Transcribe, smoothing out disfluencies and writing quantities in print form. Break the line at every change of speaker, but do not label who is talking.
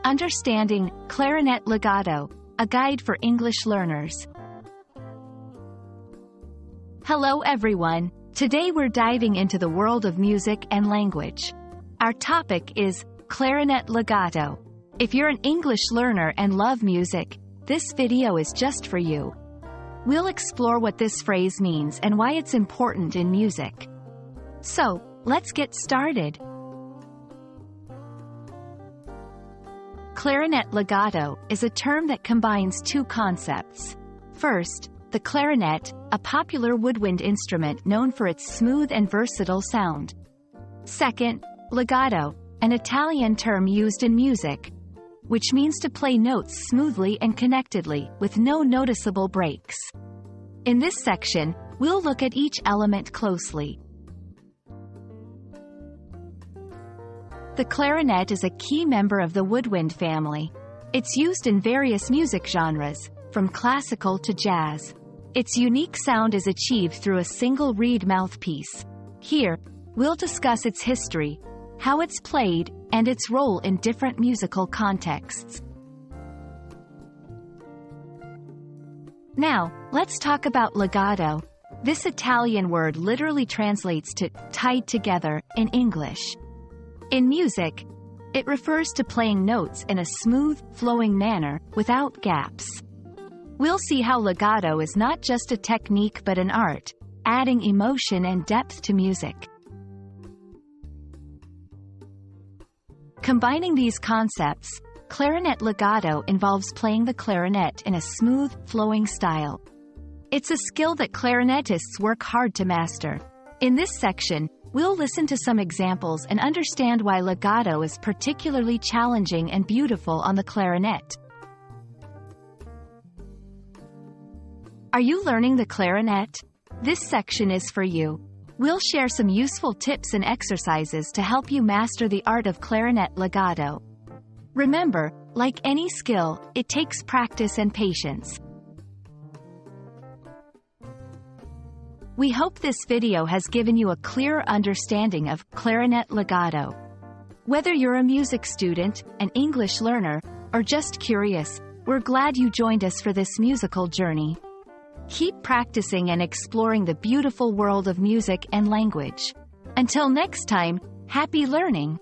Understanding Clarinet Legato, a guide for English learners. Hello everyone, today we're diving into the world of music and language. Our topic is Clarinet Legato. If you're an English learner and love music, this video is just for you. We'll explore what this phrase means and why it's important in music. So, let's get started. Clarinet legato is a term that combines two concepts. First, the clarinet, a popular woodwind instrument known for its smooth and versatile sound. Second, legato, an Italian term used in music, which means to play notes smoothly and connectedly, with no noticeable breaks. In this section, we'll look at each element closely. The clarinet is a key member of the woodwind family. It's used in various music genres, from classical to jazz. Its unique sound is achieved through a single reed mouthpiece. Here, we'll discuss its history, how it's played, and its role in different musical contexts. Now, let's talk about legato. This Italian word literally translates to tied together in English. In music, it refers to playing notes in a smooth, flowing manner, without gaps. We'll see how legato is not just a technique but an art, adding emotion and depth to music. Combining these concepts, clarinet legato involves playing the clarinet in a smooth, flowing style. It's a skill that clarinetists work hard to master. In this section, we'll listen to some examples and understand why legato is particularly challenging and beautiful on the clarinet. Are you learning the clarinet? This section is for you. We'll share some useful tips and exercises to help you master the art of clarinet legato. Remember, like any skill, it takes practice and patience. We hope this video has given you a clearer understanding of clarinet legato. Whether you're a music student, an English learner, or just curious, we're glad you joined us for this musical journey. Keep practicing and exploring the beautiful world of music and language. Until next time, happy learning!